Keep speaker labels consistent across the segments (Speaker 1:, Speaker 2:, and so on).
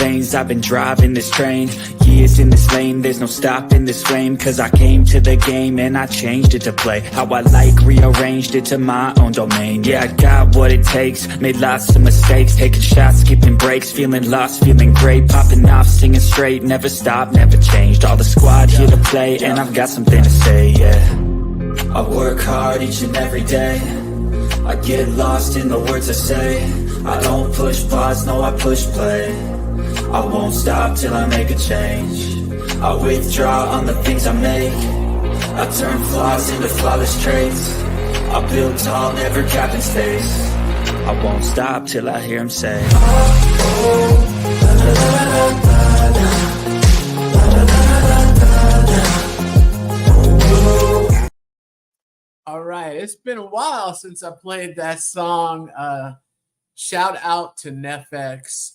Speaker 1: veins, I've been driving this train. Years in this lane, there's no stopping this flame. Cause I came to the game and I changed it to play how I like, rearranged it to my own domain. Yeah, I got what it takes, made lots of mistakes, taking shots, skipping breaks, feeling lost, feeling great, popping off, singing straight, never stopped, never changed. All the squad here to play, and I've got something to say, yeah. I work hard each and every day, I get lost in the words I say. I don't push pause, no, I push play. I won't stop till I make a change. I withdraw on the things I make. I turn flaws into flawless traits. I build tall, never capped in space. I won't stop till I hear him say,
Speaker 2: All right, it's been a while since I played that song. Shout out to Nefx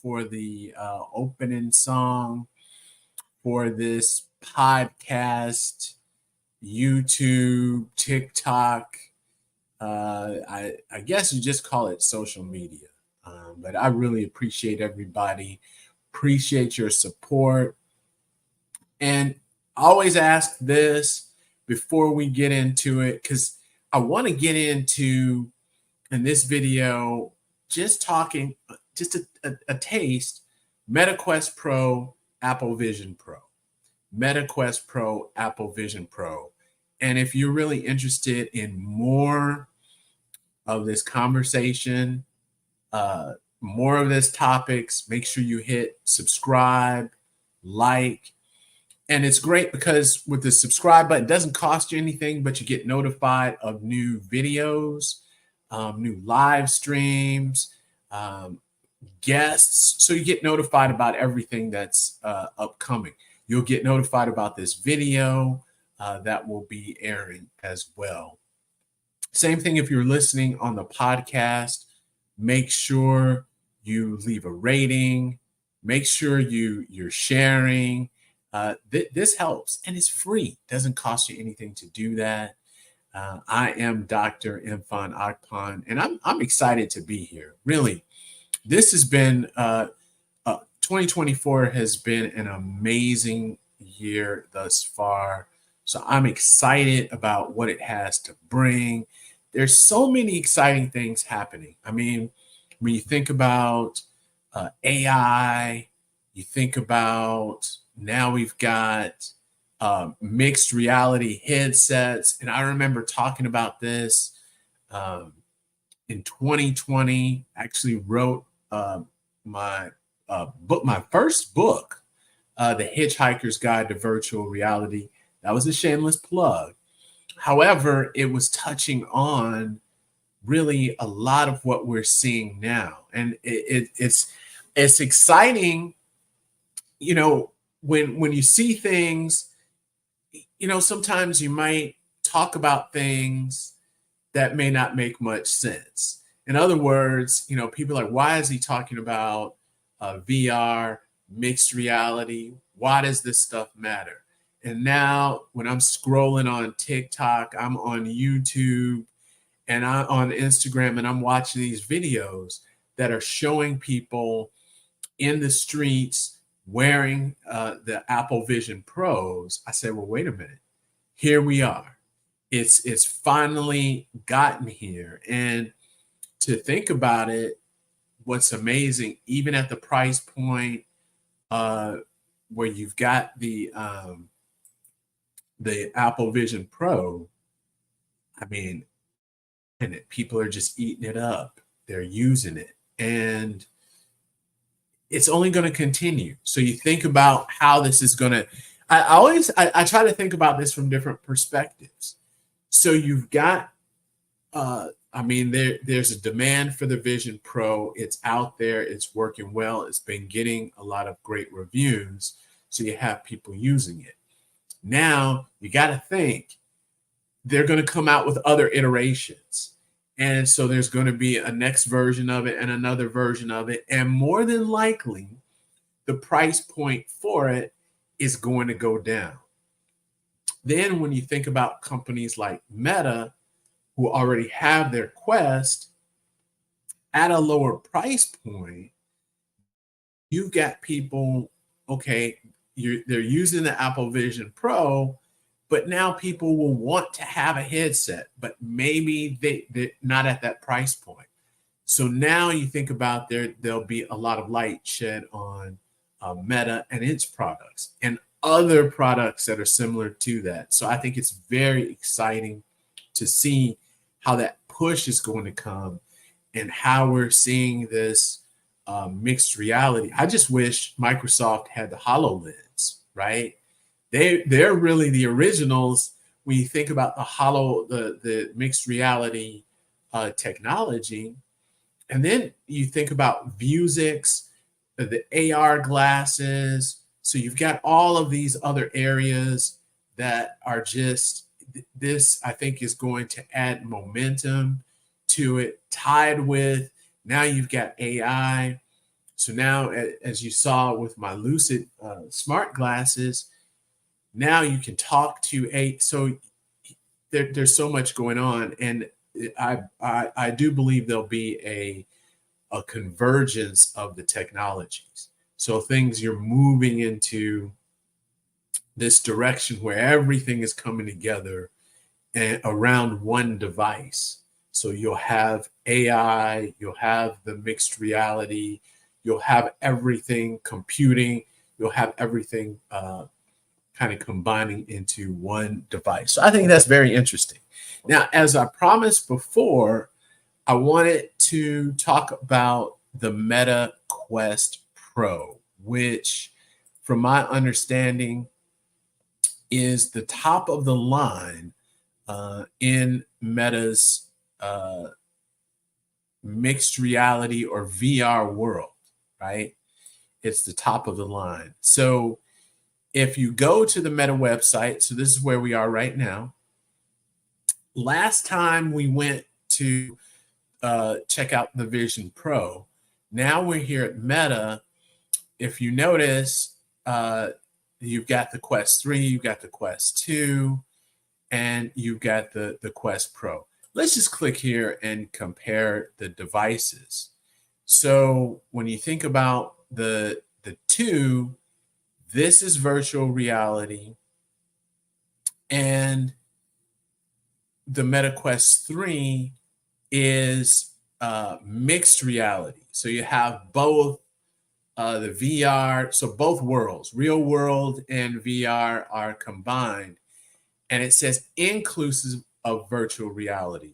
Speaker 2: for the opening song for this podcast, YouTube, TikTok. I guess you just call it social media. But I really appreciate everybody. Appreciate your support. And I always ask this before we get into it, because I want to get into, in this video, just talking, just a taste, MetaQuest Pro, Apple Vision Pro. MetaQuest Pro, Apple Vision Pro. And if you're really interested in more of this conversation, more of this topics, make sure you hit subscribe, like. And it's great because with the subscribe button, it doesn't cost you anything, but you get notified of new videos, new live streams, guests. So you get notified about everything that's upcoming. You'll get notified about this video that will be airing as well. Same thing if you're listening on the podcast. Make sure you leave a rating. Make sure you're sharing. This helps, and it's free. Doesn't cost you anything to do that. I am Dr. Imfan Akpan, and I'm excited to be here. Really, this has been 2024 has been an amazing year thus far. So I'm excited about what it has to bring. There's so many exciting things happening. I mean, when you think about AI, you think about now we've got mixed reality headsets. And I remember talking about this in 2020. I actually wrote my first book, The Hitchhiker's Guide to Virtual Reality. That was a shameless plug. However, it was touching on really a lot of what we're seeing now. And it's exciting, you know, when you see things, you know, sometimes you might talk about things that may not make much sense. In other words, you know, people are like, why is he talking about VR, mixed reality? Why does this stuff matter? And now when I'm scrolling on TikTok, I'm on YouTube, and I'm on Instagram, and I'm watching these videos that are showing people in the streets wearing the Apple Vision Pros. I said, well, wait a minute. Here we are. It's finally gotten here. And to think about it, what's amazing, even at the price point where you've got the Apple Vision Pro, I mean, and people are just eating it up. They're using it, and it's only going to continue. So you think about how this is going to. I try to think about this from different perspectives. So you've got, I mean, there's a demand for the Vision Pro. It's out there. It's working well. It's been getting a lot of great reviews. So you have people using it. Now you got to think they're going to come out with other iterations. And so there's going to be a next version of it and another version of it. And more than likely, the price point for it is going to go down. Then when you think about companies like Meta, who already have their Quest at a lower price point, you've got people, okay, they're using the Apple Vision Pro, but now people will want to have a headset, but maybe they're not at that price point. So now you think about there'll be a lot of light shed on Meta and its products and other products that are similar to that. So I think it's very exciting to see how that push is going to come and how we're seeing this mixed reality. I just wish Microsoft had the HoloLens, right? They're really the originals when you think about the mixed reality technology. And then you think about Vuzix, the AR glasses. So you've got all of these other areas that are just, this I think is going to add momentum to it, tied with now you've got AI. So now, as you saw with my Lucid smart glasses, now you can talk to so there's so much going on, and I do believe there'll be a convergence of the technologies. So things, you're moving into this direction where everything is coming together and around one device. So you'll have AI, you'll have the mixed reality, you'll have everything computing, you'll have everything kind of combining into one device. So I think that's very interesting. Now, as I promised before, I wanted to talk about the Meta Quest Pro, which, from my understanding, is the top of the line in Meta's mixed reality or VR world, right? It's the top of the line. So if you go to the Meta website, so this is where we are right now. Last time we went to check out the Vision Pro. Now we're here at Meta. If you notice, you've got the Quest 3, you've got the Quest 2, and you've got the Quest Pro. Let's just click here and compare the devices. So when you think about the 2, this is virtual reality, and the Meta Quest 3 is mixed reality. So you have both the VR, so both worlds, real world and VR, are combined, and it says inclusive of virtual reality.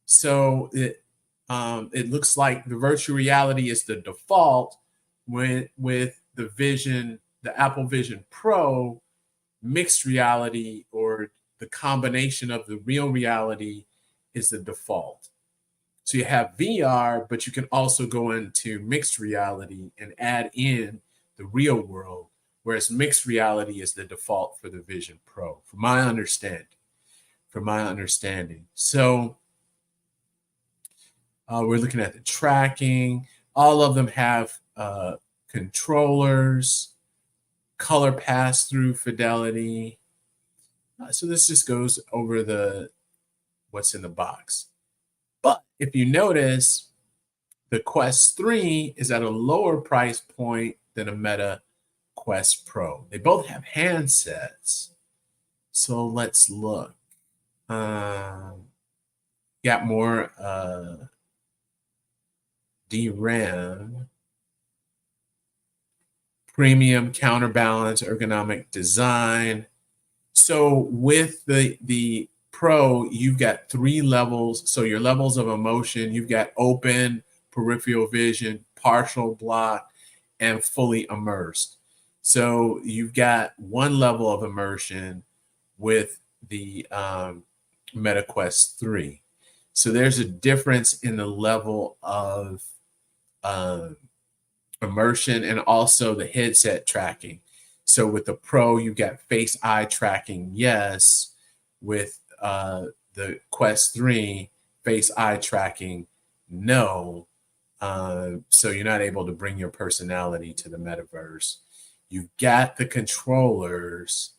Speaker 2: So it looks like the virtual reality is the default with the Apple Vision Pro. Mixed reality, or the combination of the real reality, is the default. So you have VR, but you can also go into mixed reality and add in the real world, whereas mixed reality is the default for the Vision Pro, from my understanding. So we're looking at the tracking. All of them have controllers, color pass-through fidelity. So this just goes over what's in the box. But if you notice, the Quest 3 is at a lower price point than a Meta Quest Pro. They both have handsets. So let's look. Got more DRAM, premium counterbalance, ergonomic design. So with the Pro, you've got 3 levels. So your levels of emotion, you've got open, peripheral vision, partial block, and fully immersed. So you've got 1 level of immersion with the Meta Quest 3. So there's a difference in the level of immersion and also the headset tracking. So with the Pro, you've got face eye tracking, yes. With the Quest 3, face eye tracking, no. So you're not able to bring your personality to the metaverse. You've got the controllers,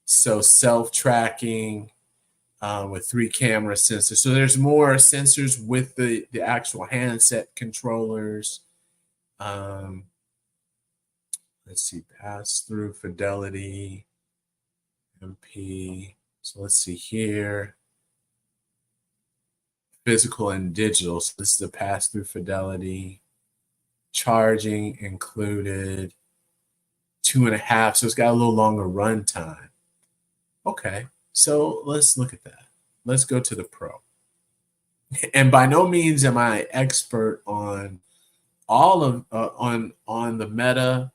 Speaker 2: so self-tracking with 3 camera sensors. So there's more sensors with the actual handset controllers. Let's see, pass through fidelity, MP. So let's see here. Physical and digital. So this is the pass through fidelity. Charging included 2.5. So it's got a little longer run time. Okay. So let's look at that. Let's go to the Pro. And by no means am I expert on all of on the Meta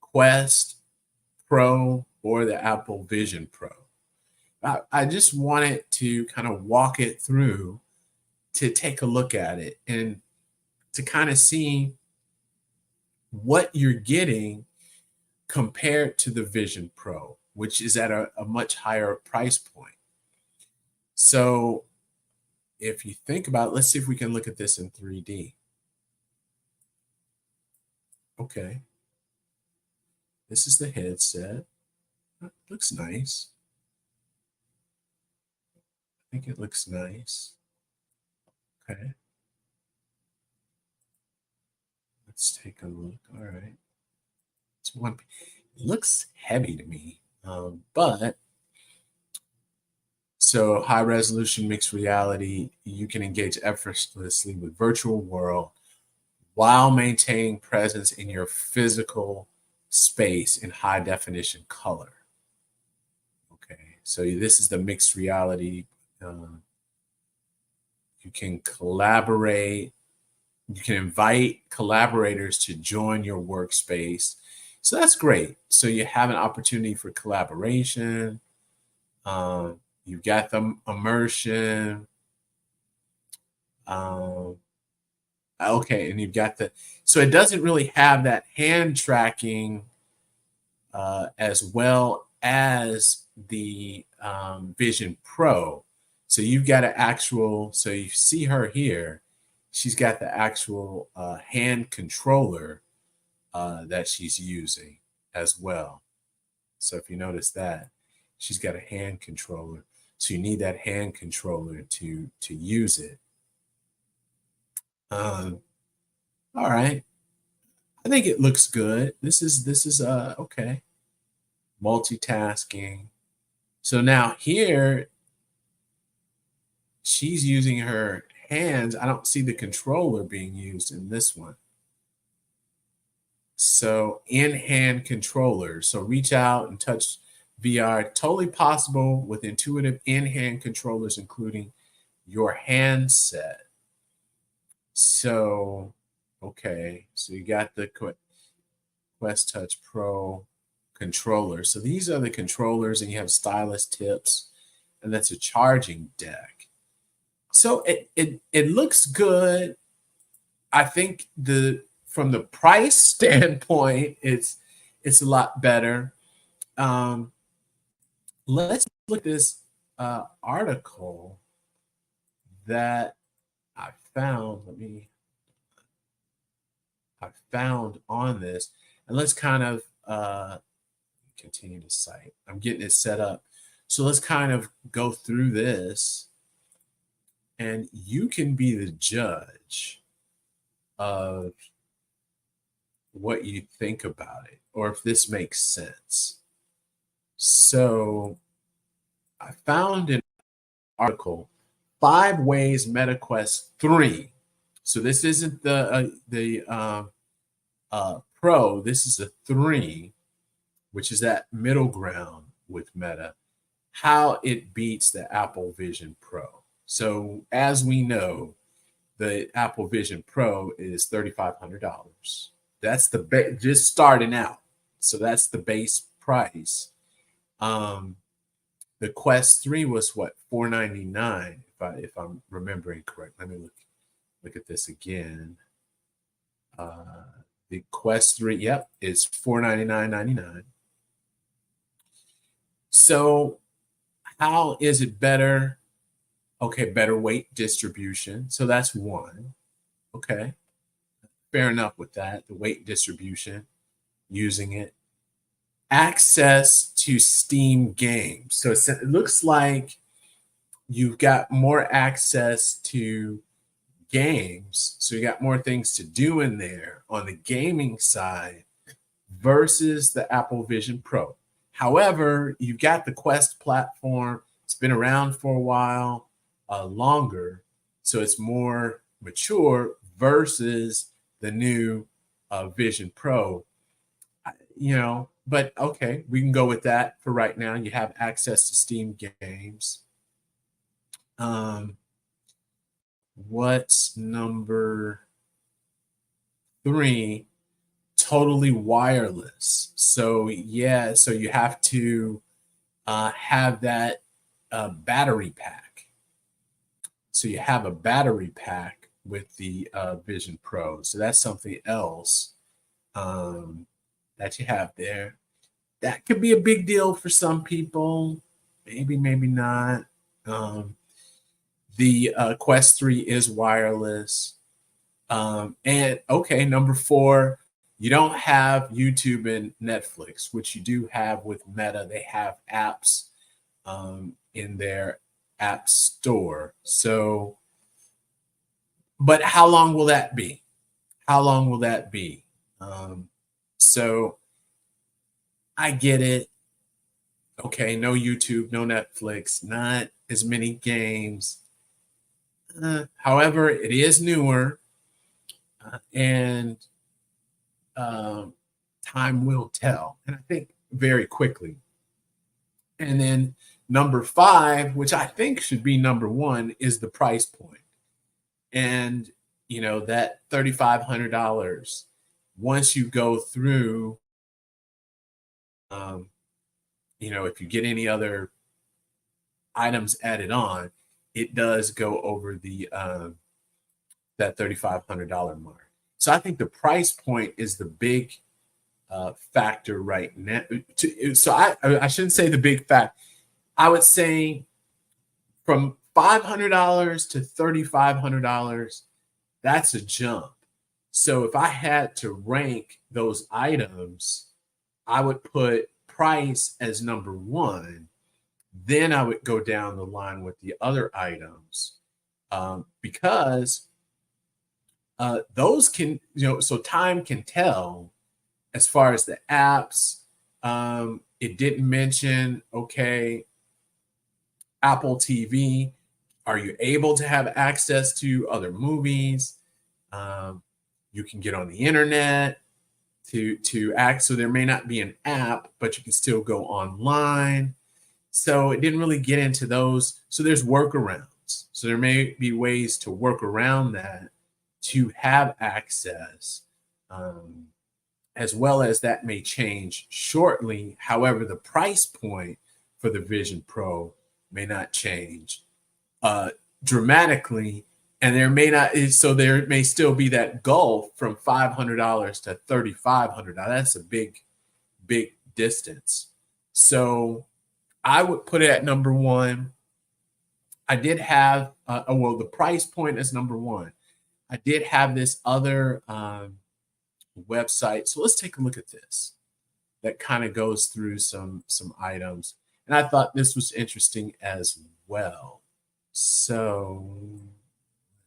Speaker 2: Quest Pro or the Apple Vision Pro. I just wanted to kind of walk it through to take a look at it and to kind of see what you're getting compared to the Vision Pro, which is at a much higher price point. So if you think about it, let's see if we can look at this in 3D. Okay. This is the headset. It looks nice. I think it looks nice. Okay. Let's take a look. All right. It's one. It looks heavy to me, but so high resolution mixed reality, you can engage effortlessly with virtual world while maintaining presence in your physical space in high definition color. Okay, so this is the mixed reality. You can collaborate. You can invite collaborators to join your workspace. So that's great. So you have an opportunity for collaboration. You've got the immersion. Okay, and you've got so it doesn't really have that hand tracking as well as the Vision Pro. So you've got an actual, so you see her here, she's got the actual hand controller that she's using as well. So if you notice that, she's got a hand controller. So you need that hand controller to use it. All right. I think it looks good. This is okay. Multitasking. So now here, she's using her hands. I don't see the controller being used in this one. So in-hand controller. So reach out and touch VR. Totally possible with intuitive in-hand controllers, including your handset. So, okay. So you got the Quest Touch Pro controller. So these are the controllers, and you have stylus tips, and that's a charging deck. So it looks good. I think from the price standpoint, it's a lot better. Let's look at this article that I found. I found on this, and let's kind of continue the site. I'm getting it set up. So let's kind of go through this, and you can be the judge of what you think about it, or if this makes sense. So I found an article, 5 ways MetaQuest 3. So this isn't the Pro. This is a 3, which is that middle ground with Meta, how it beats the Apple Vision Pro. So as we know, the Apple Vision Pro is $3,500. That's the just starting out. So that's the base price. The Quest 3 was what, $499, if I'm remembering correct. Let me look at this again. The Quest 3, yep, is $499.99. So how is it better? Okay, better weight distribution. So that's one. Okay, fair enough with that. The weight distribution, using it. Access to Steam games. So it looks like you've got more access to games. So you got more things to do in there on the gaming side versus the Apple Vision Pro. However, you've got the Quest platform. It's been around for a while, longer, so it's more mature versus the new Vision Pro. But okay, we can go with that for right now. You have access to Steam games. What's number 3? Totally wireless. So yeah, so you have to have that battery pack. So you have a battery pack with the Vision Pro. So that's something else that you have there. That could be a big deal for some people. Maybe, maybe not. The Quest 3 is wireless. And okay, number 4, you don't have YouTube and Netflix, which you do have with Meta. They have apps in their app store. So, but how long will that be? How long will that be? So I get it. Okay, no YouTube, no Netflix, not as many games. However, it is newer, and time will tell. And I think very quickly. And then number 5, which I think should be number 1, is the price point. And, that $3,500, once you go through, if you get any other items added on, it does go over the that $3,500 mark. So I think the price point is the big factor right now. So I shouldn't say the big fact. I would say from $500 to $3,500, that's a jump. So if I had to rank those items, I would put price as number 1. Then I would go down the line with the other items because those can, so time can tell as far as the apps. It didn't mention, okay, Apple TV. Are you able to have access to other movies? You can get on the internet to act. So there may not be an app, but you can still go online. So it didn't really get into those. So there's workarounds. So there may be ways to work around that to have access, as well as that may change shortly. However, the price point for the Vision Pro may not change dramatically, and there may still be that gulf from $500 to $3,500. That's a big distance. So I would put it at number 1. I did have the price point is number 1. I did have this other website. So let's take a look at this. That kind of goes through some items, and I thought this was interesting as well. So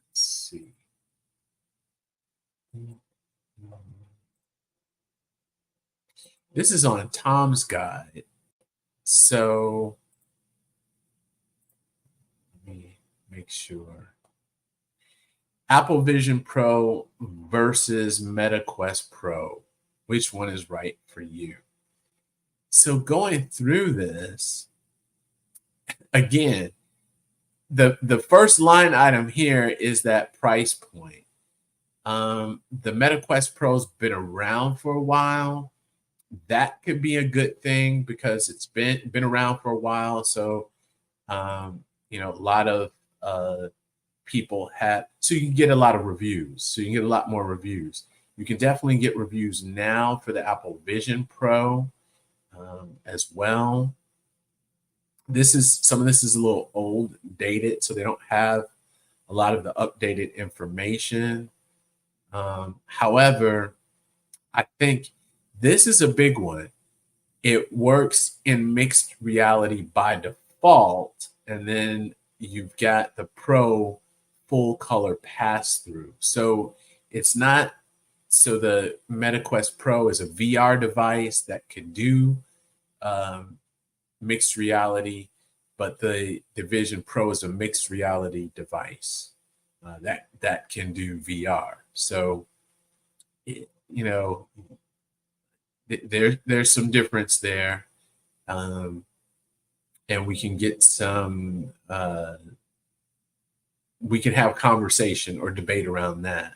Speaker 2: let's see. This is on Tom's Guide. So let me make sure. Apple Vision Pro versus Meta Quest Pro. Which one is right for you? So going through this, again, the first line item here is that price point. The Meta Quest Pro's been around for a while. That could be a good thing because it's been around for a while. So, a lot of people have, so you can get a lot of reviews. So you can get a lot more reviews. You can definitely get reviews now for the Apple Vision Pro as well. Some of this is a little old, dated, so they don't have a lot of the updated information. However, I think this is a big one. It works in mixed reality by default, and then you've got the Pro full color pass through. So it's not, so the MetaQuest Pro is a VR device that can do mixed reality, but the Vision Pro is a mixed reality device that can do VR. So, you know, there's some difference there, and we can get some. We can have conversation or debate around that.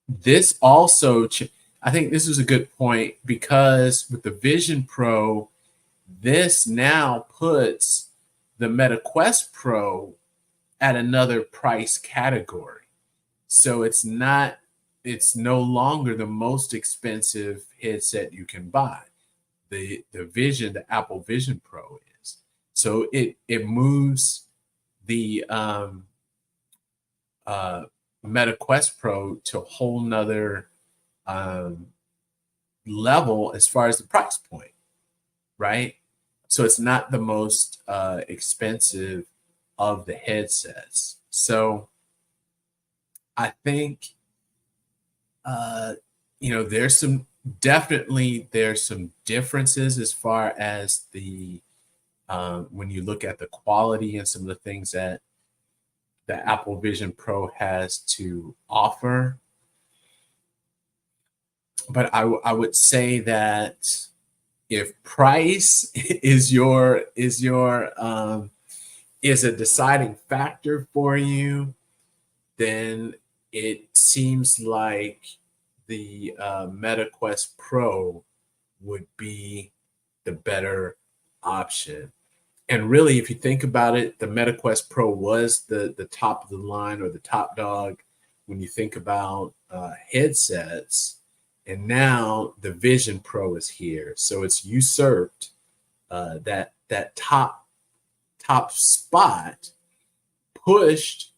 Speaker 2: This also, I think this is a good point, because with the Vision Pro, this now puts the MetaQuest Pro at another price category. So it's no longer the most expensive headset you can buy. The Apple Vision Pro is. So it moves the MetaQuest Pro to a whole nother level as far as the price point, right? So it's not the most expensive of the headsets. So I think there's some differences as far as the when you look at the quality and some of the things that the Apple Vision Pro has to offer. But I would say that if price is a deciding factor for you, then it seems like the MetaQuest Pro would be the better option. And really, if you think about it, the MetaQuest Pro was the top of the line, or the top dog, when you think about headsets. And now the Vision Pro is here, so it's usurped that top spot, pushed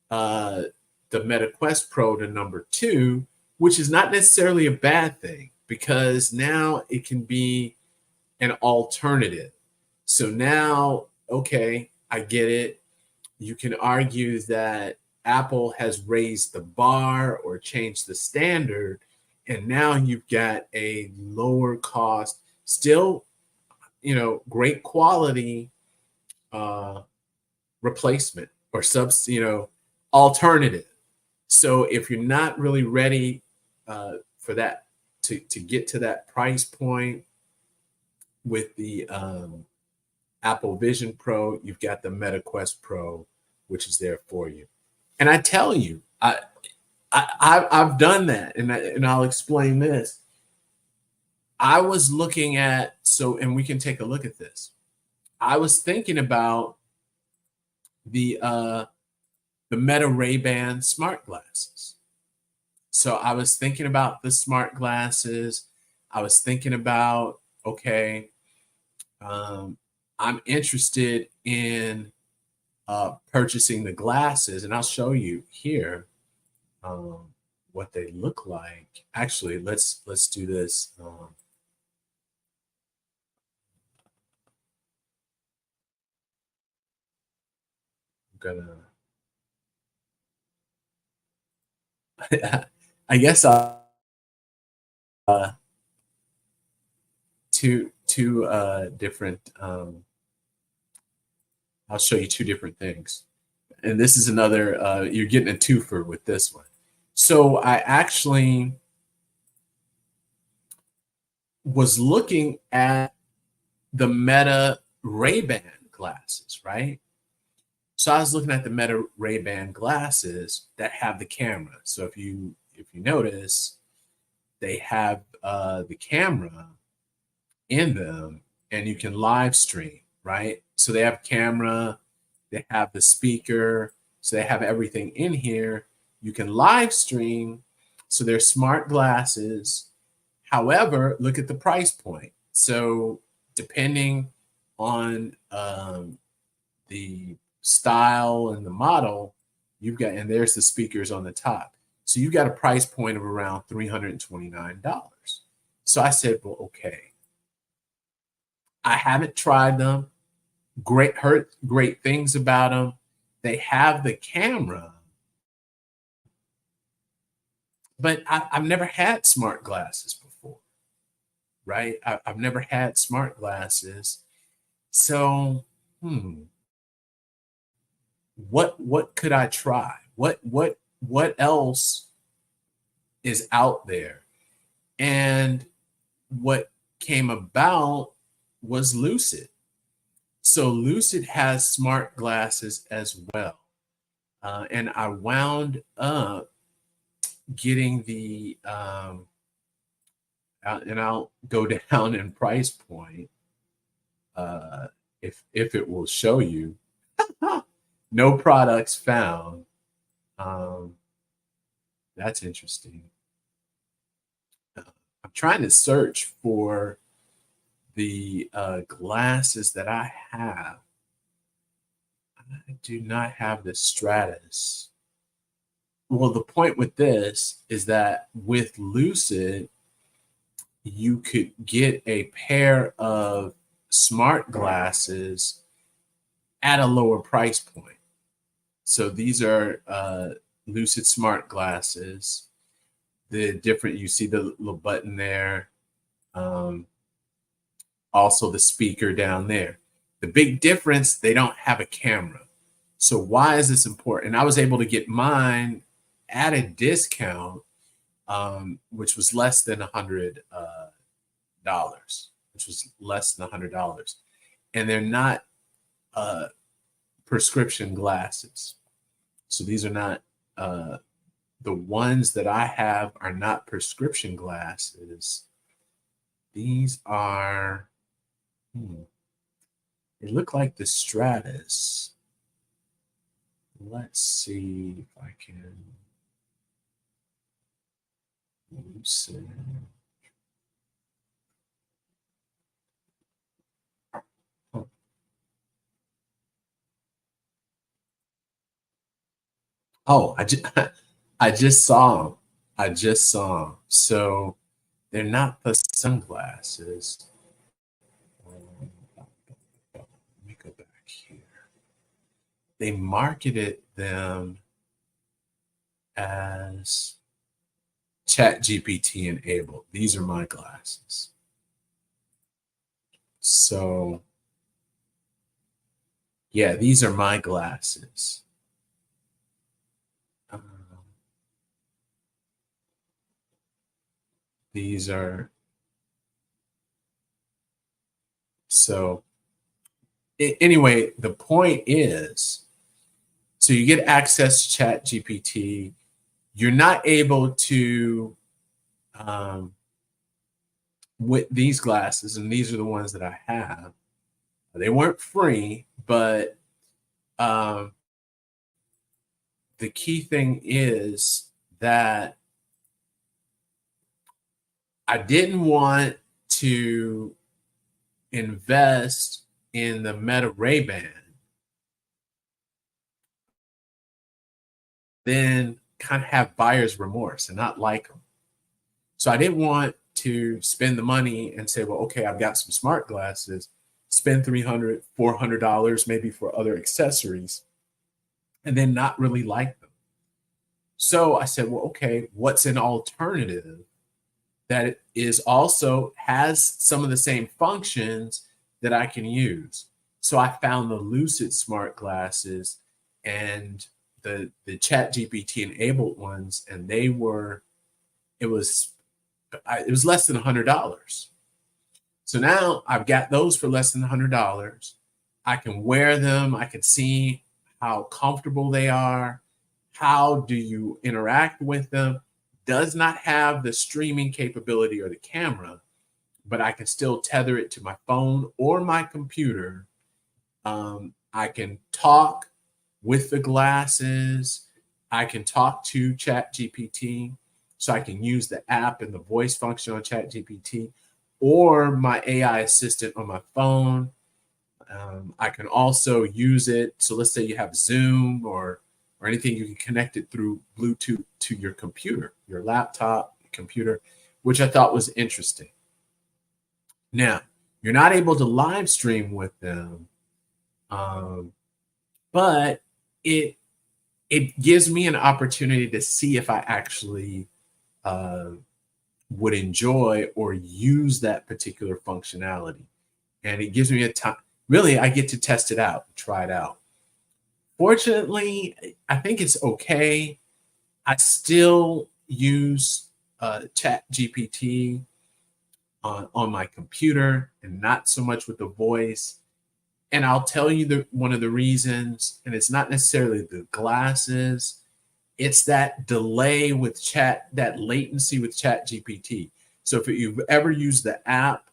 Speaker 2: the MetaQuest Pro to number 2, which is not necessarily a bad thing, because now it can be an alternative. So now, okay, I get it. You can argue that Apple has raised the bar or changed the standard, and now you've got a lower cost, still, great quality replacement or alternative. So if you're not really ready for that, to get to that price point with the Apple Vision Pro, you've got the MetaQuest Pro, which is there for you. And I tell you, I've done that, and I'll explain this. I was looking at, and we can take a look at this. I was thinking about the Meta Ray-Ban smart glasses. So I was thinking about the smart glasses. I was thinking about, okay, I'm interested in purchasing the glasses, and I'll show you here what they look like. Actually, let's do this. I'm gonna. I guess two different. I'll show you two different things, and this is another. You're getting a twofer with this one. So I actually was looking at the Meta Ray-Ban glasses, right? So I was looking at the Meta Ray-Ban glasses that have the camera. So if you notice, they have the camera in them, and you can live stream, right? So they have camera, they have the speaker, so they have everything in here. You can live stream, so they're smart glasses. However, look at the price point. So depending on the style and the model, you've got, and there's the speakers on the top. So you've got a price point of around $329. So I said, well, okay. I haven't tried them. heard great things about them. They have the camera, but I've never had smart glasses before, right? I've never had smart glasses. So, what could I try? What else is out there? And what came about was Lucid. So Lucid has smart glasses as well. And I wound up getting the, and I'll go down in price point if it will show you. No products found. That's interesting. I'm trying to search for the glasses that I have. I do not have the Stratus. Well, the point with this is that with Lucid, you could get a pair of smart glasses at a lower price point. So these are Lucid smart glasses. The different, you see the little button there. Also the speaker down there. The big difference, they don't have a camera. So why is this important? And I was able to get mine at a discount, which was less than $100, which was less than $100. And they're not prescription glasses. So these are not, the ones that I have are not prescription glasses. These are, they look like the Stratus. Let's see if I can Lucid. Oh, I just saw them. I just saw them. So they're not the sunglasses. Let me go back here. They marketed them as ChatGPT enabled. These are my glasses. So yeah, these are my glasses. These are, so anyway, the point is, so you get access to ChatGPT. You're not able to, with these glasses, and these are the ones that I have, they weren't free, but the key thing is that I didn't want to invest in the Meta Ray-Ban, then kind of have buyer's remorse and not like them. So I didn't want to spend the money and say, well, okay, I've got some smart glasses, spend $300, $400 maybe for other accessories, and then not really like them. So I said, well, okay, what's an alternative that is also has some of the same functions that I can use? So I found the Lucid smart glasses and the ChatGPT enabled ones, and they were, it was less than $100. So now I've got those for less than $100. I can wear them. I can see how comfortable they are. How do you interact with them? Does not have the streaming capability or the camera, but I can still tether it to my phone or my computer. I can talk with the glasses. I can talk to ChatGPT. So I can use the app and the voice function on ChatGPT or my AI assistant on my phone. I can also use it. So let's say you have Zoom or anything, you can connect it through Bluetooth to your computer, your laptop, computer, which I thought was interesting. Now, you're not able to live stream with them, But it gives me an opportunity to see if I actually would enjoy or use that particular functionality. And it gives me a time. Really, I get to test it out, try it out. Fortunately, I think it's okay. I still use Chat GPT on my computer and not so much with the voice. And I'll tell you one of the reasons, and it's not necessarily the glasses, it's that delay with that latency with Chat GPT. So if you've ever used the app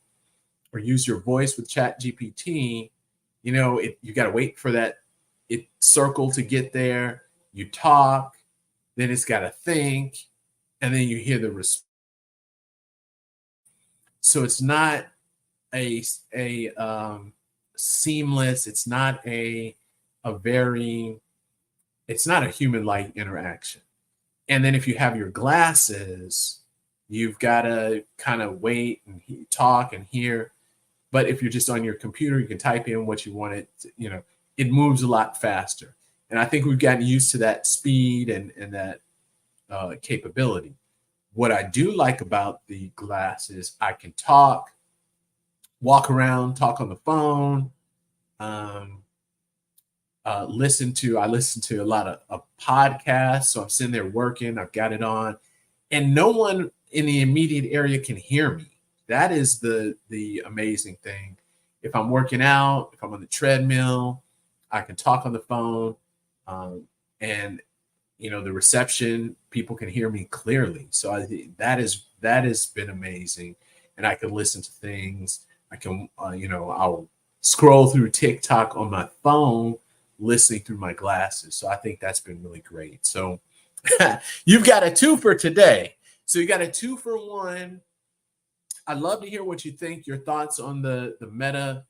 Speaker 2: or use your voice with Chat GPT, you got to wait for that circle to get there. You talk, then it's got to think, and then you hear the response. So it's not a seamless. It's not it's not a human-like interaction. And then if you have your glasses, you've got to kind of wait and talk and hear. But if you're just on your computer, you can type in what you want it to, it moves a lot faster. And I think we've gotten used to that speed and that capability. What I do like about the glasses, I can talk, walk around, talk on the phone, I listen to a lot of podcasts. So I'm sitting there working, I've got it on, and no one in the immediate area can hear me. That is the amazing thing. If I'm working out, if I'm on the treadmill, I can talk on the phone, and the reception, people can hear me clearly. So that has been amazing, and I can listen to things. I can, I'll scroll through TikTok on my phone, listening through my glasses. So I think that's been really great. So you've got a 2 for today. So you got a 2 for 1. I'd love to hear what you think, your thoughts on the Meta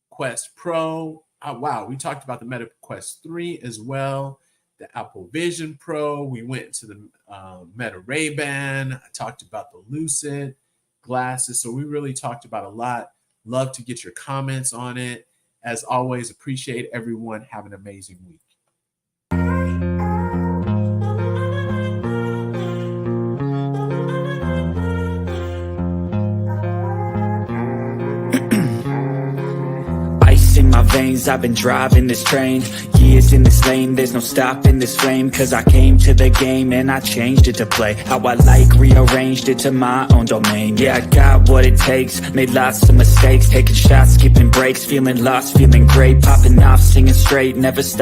Speaker 2: Quest Pro. Wow, we talked about the Meta Quest 3 as well, the Apple Vision Pro. We went to the Meta Ray-Ban. I talked about the Lucid glasses. So we really talked about a lot. Love to get your comments on it. As always, appreciate everyone. Have an amazing week.
Speaker 1: In my veins, I've been driving this train, years in this lane, there's no stopping this flame, cause I came to the game and I changed it to play how I like, rearranged it to my own domain. Yeah, I got what it takes, made lots of mistakes, taking shots, skipping breaks, feeling lost, feeling great, popping off, singing straight, never stop.